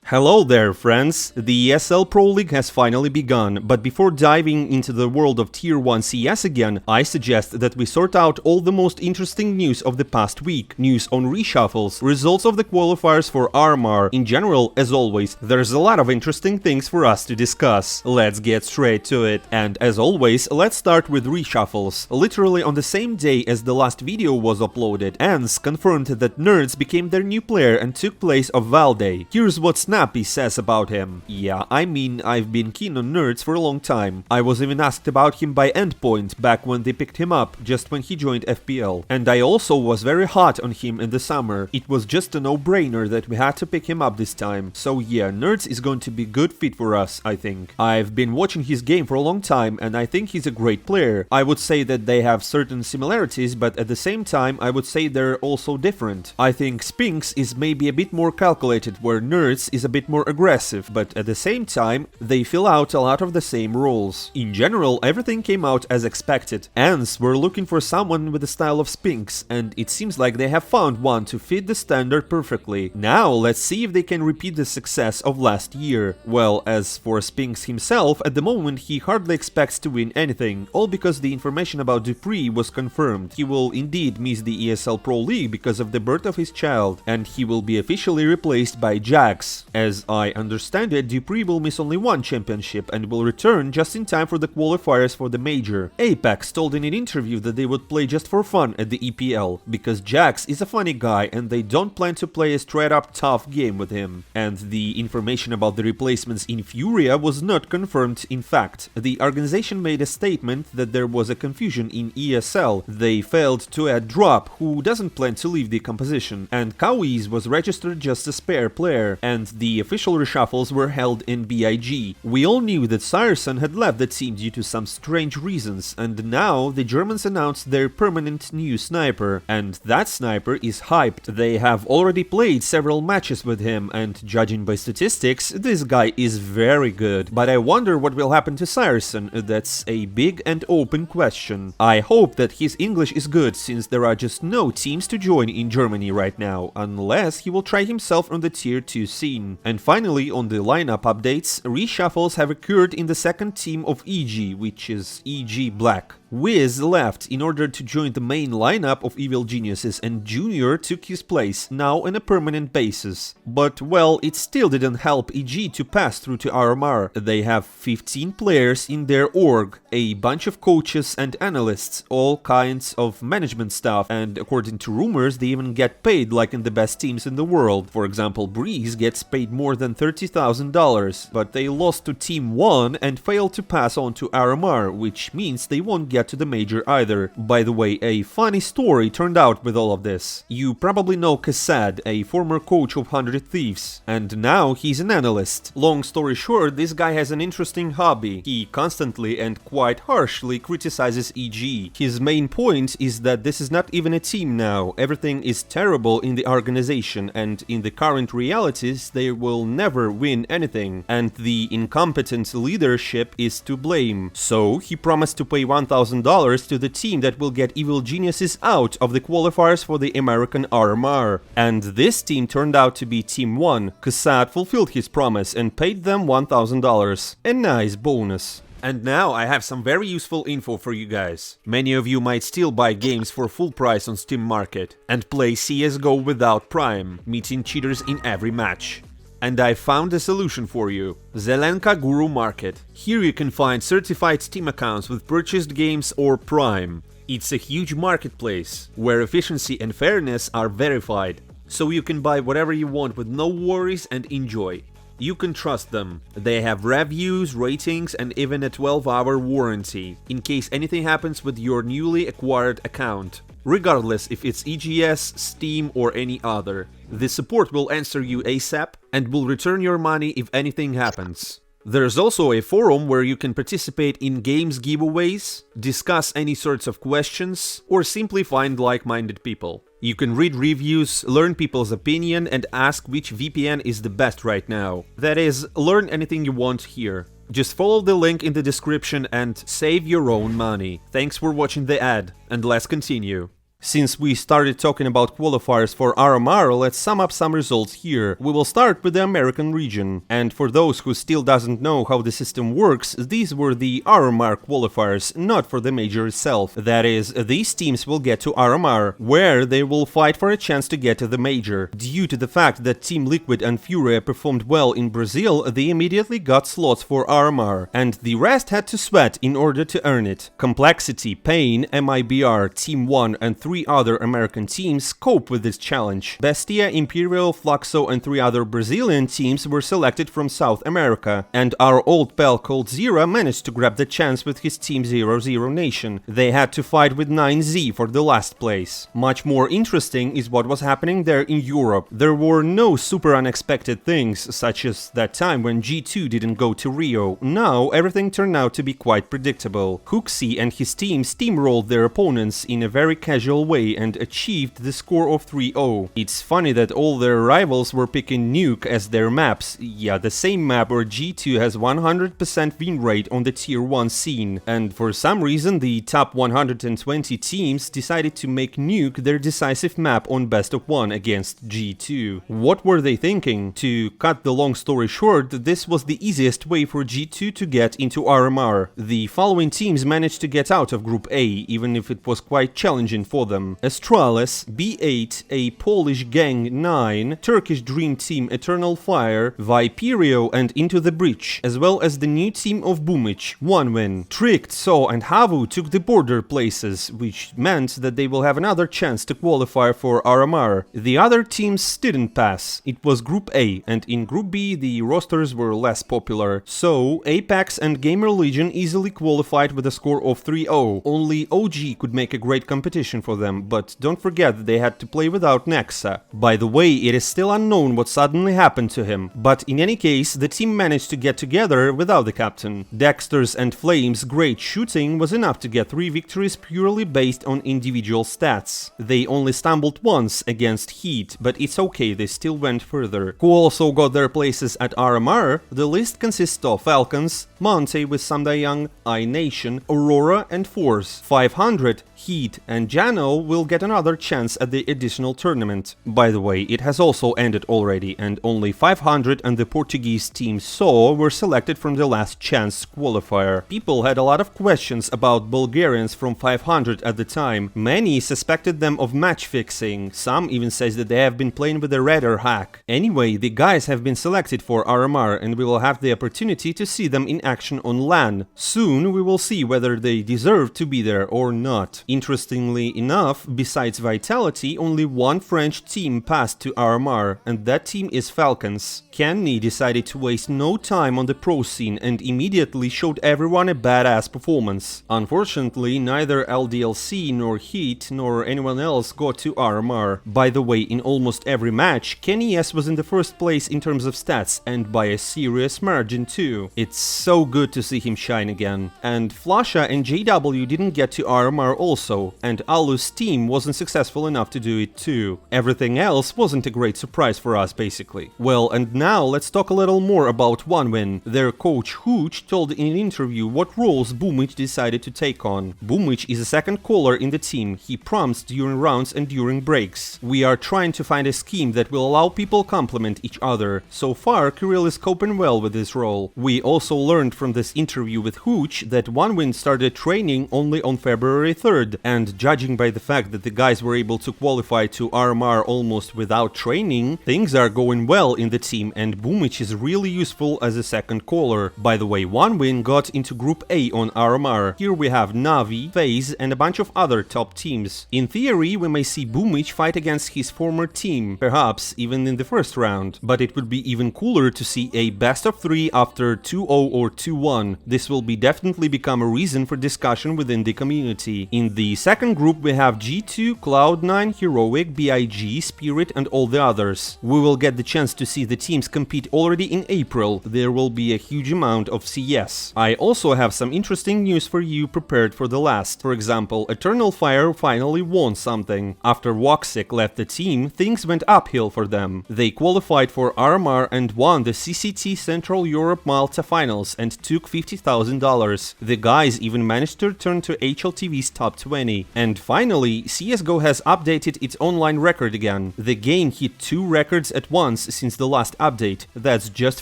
Hello there, friends! The ESL Pro League has finally begun, but before diving into the world of Tier 1 CS again, I suggest that we sort out all the most interesting news of the past week, news on reshuffles, results of the qualifiers for RMR. In general, as always, there's a lot of interesting things for us to discuss. Let's get straight to it. And as always, let's start with reshuffles. Literally on the same day as the last video was uploaded, ANS confirmed that Nerds became their new player and took place of Valde. Here's what NAVI says about him. Yeah, I mean, I've been keen on Nerds for a long time. I was even asked about him by Endpoint back when they picked him up, just when he joined FPL. And I also was very hot on him in the summer. It was just a no-brainer that we had to pick him up this time. So yeah, Nerds is going to be a good fit for us, I think. I've been watching his game for a long time and I think he's a great player. I would say that they have certain similarities, but at the same time I would say they're also different. I think Spinks is maybe a bit more calculated, where Nerds is a bit more aggressive, but at the same time, they fill out a lot of the same roles. In general, everything came out as expected. ANS were looking for someone with the style of Spinks, and it seems like they have found one to fit the standard perfectly. Now, let's see if they can repeat the success of last year. Well, as for Spinks himself, at the moment he hardly expects to win anything, all because the information about Dupree was confirmed. He will indeed miss the ESL Pro League because of the birth of his child, and he will be officially replaced by Jax. As I understand it, Dupree will miss only one championship and will return just in time for the qualifiers for the major. Apex told in an interview that they would play just for fun at the EPL, because Jax is a funny guy and they don't plan to play a straight up tough game with him. And the information about the replacements in Furia was not confirmed in fact. The organization made a statement that there was a confusion in ESL. They failed to add Drop, who doesn't plan to leave the composition, and Kawiz was registered just a spare player, and the official reshuffles were held in BIG. We all knew that Syrson had left the team due to some strange reasons, and now the Germans announced their permanent new sniper, and that sniper is hyped. They have already played several matches with him, and judging by statistics, this guy is very good. But I wonder what will happen to Syrson. That's a big and open question. I hope that his English is good, since there are just no teams to join in Germany right now, unless he will try himself on the Tier 2 scene. And finally, on the lineup updates, reshuffles have occurred in the second team of EG, which is EG Black. Wiz left in order to join the main lineup of Evil Geniuses, and Junior took his place, now on a permanent basis. But well, it still didn't help EG to pass through to RMR. They have 15 players in their org, a bunch of coaches and analysts, all kinds of management staff, and according to rumors they even get paid like in the best teams in the world. For example, Breeze gets paid more than $30,000, but they lost to Team 1 and failed to pass on to RMR, which means they won't get to the major either. By the way, a funny story turned out with all of this. You probably know Kassad, a former coach of 100 Thieves, and now he's an analyst. Long story short, this guy has an interesting hobby. He constantly and quite harshly criticizes EG. His main point is that this is not even a team now. Everything is terrible in the organization, and in the current realities they will never win anything, and the incompetent leadership is to blame. So he promised to pay $1,000 to the team that will get Evil Geniuses out of the qualifiers for the American RMR. And this team turned out to be Team 1. Kassad fulfilled his promise and paid them $1,000. A nice bonus. And now I have some very useful info for you guys. Many of you might still buy games for full price on Steam Market and play CSGO without Prime, meeting cheaters in every match. And I found a solution for you. Zelenka Guru Market. Here you can find certified Steam accounts with purchased games or Prime. It's a huge marketplace, where efficiency and fairness are verified. So you can buy whatever you want with no worries and enjoy. You can trust them. They have reviews, ratings, and even a 12-hour warranty, in case anything happens with your newly acquired account. Regardless if it's EGS, Steam, or any other. The support will answer you ASAP and will return your money if anything happens. There's also a forum where you can participate in games giveaways, discuss any sorts of questions, or simply find like-minded people. You can read reviews, learn people's opinion, and ask which VPN is the best right now. That is, learn anything you want here. Just follow the link in the description and save your own money. Thanks for watching the ad, and let's continue. Since we started talking about qualifiers for RMR, let's sum up some results here. We will start with the American region. And for those who still doesn't know how the system works, these were the RMR qualifiers, not for the major itself. That is, these teams will get to RMR, where they will fight for a chance to get to the major. Due to the fact that Team Liquid and Furia performed well in Brazil, they immediately got slots for RMR, and the rest had to sweat in order to earn it. Complexity, Pain, MIBR, Team 1 and 3 other American teams cope with this challenge. Bestia, Imperial, Fluxo and 3 other Brazilian teams were selected from South America, and our old pal called Zira managed to grab the chance with his Team 00 Nation. They had to fight with 9Z for the last place. Much more interesting is what was happening there in Europe. There were no super unexpected things, such as that time when G2 didn't go to Rio. Now everything turned out to be quite predictable. Hooksy and his team steamrolled their opponents in a very casual way and achieved the score of 3-0. It's funny that all their rivals were picking Nuke as their maps. Yeah, the same map where G2 has 100% win rate on the tier 1 scene. And for some reason the top 120 teams decided to make Nuke their decisive map on best of 1 against G2. What were they thinking? To cut the long story short, this was the easiest way for G2 to get into RMR. The following teams managed to get out of Group A, even if it was quite challenging for them. Astralis, B8, a Polish Gang 9, Turkish Dream Team Eternal Fire, Viperio and Into the Breach, as well as the new team of Boombl4, 1 win. Tricked, So and Havu took the border places, which meant that they will have another chance to qualify for RMR. The other teams didn't pass. It was Group A, and in Group B the rosters were less popular. So Apex and Gamer Legion easily qualified with a score of 3-0. Only OG could make a great competition for them, but don't forget that they had to play without Nexa. By the way, it is still unknown what suddenly happened to him, but in any case, the team managed to get together without the captain. Dexter's and Flame's great shooting was enough to get 3 victories purely based on individual stats. They only stumbled once against Heat, but it's okay, they still went further. Who also got their places at RMR? The list consists of Falcons, Monte with Samdayang, iNation, Aurora and Force. 500, Heat and Jano will get another chance at the additional tournament. By the way, it has also ended already, and only 500 and the Portuguese team SO were selected from the last chance qualifier. People had a lot of questions about Bulgarians from 500 at the time. Many suspected them of match fixing, some even says that they have been playing with a radar hack. Anyway, the guys have been selected for RMR and we will have the opportunity to see them in action on LAN. Soon we will see whether they deserve to be there or not. Interestingly enough, besides Vitality, only one French team passed to RMR, and that team is Falcons. Kenny decided to waste no time on the pro scene and immediately showed everyone a badass performance. Unfortunately, neither LDLC nor Heat nor anyone else got to RMR. By the way, in almost every match, Kenny S was in the first place in terms of stats, and by a serious margin too. It's so good to see him shine again. And Flasha and JW didn't get to RMR also, and Alu's team wasn't successful enough to do it too. Everything else wasn't a great surprise for us, basically. Well, and now let's talk a little more about OneWin. Their coach Hooch told in an interview what roles Boombl4 decided to take on. Boombl4 is a second caller in the team. He prompts during rounds and during breaks. We are trying to find a scheme that will allow people complement each other. So far, Kirill is coping well with this role. We also learned from this interview with Hooch that OneWin started training only on February 3rd, and judging by the fact that the guys were able to qualify to RMR almost without training, things are going well in the team and Boombl4 is really useful as a second caller. By the way, OneWin got into Group A on RMR. Here we have NAVI, FaZe and a bunch of other top teams. In theory, we may see Boombl4 fight against his former team, perhaps even in the first round. But it would be even cooler to see a best of 3 after 2-0 or 2-1. This will definitely become a reason for discussion within the community. In the second group we have G2, Cloud9, Heroic, BIG, Spirit and all the others. We will get the chance to see the teams compete already in April. There will be a huge amount of CS. I also have some interesting news for you prepared for the last. For example, Eternal Fire finally won something. After Woxic left the team, things went uphill for them. They qualified for RMR and won the CCT Central Europe Malta Finals and took $50,000. The guys even managed to return to HLTV's top 20. And finally, Finally, CSGO has updated its online record again. The game hit 2 records at once since the last update. That's just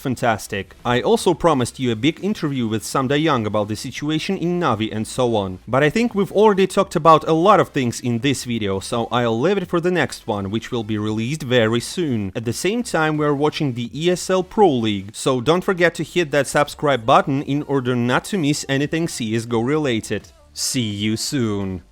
fantastic. I also promised you a big interview with Samda Young about the situation in NAVI and so on. But I think we've already talked about a lot of things in this video, so I'll leave it for the next one, which will be released very soon. At the same time, we're watching the ESL Pro League, so don't forget to hit that subscribe button in order not to miss anything CSGO related. See you soon!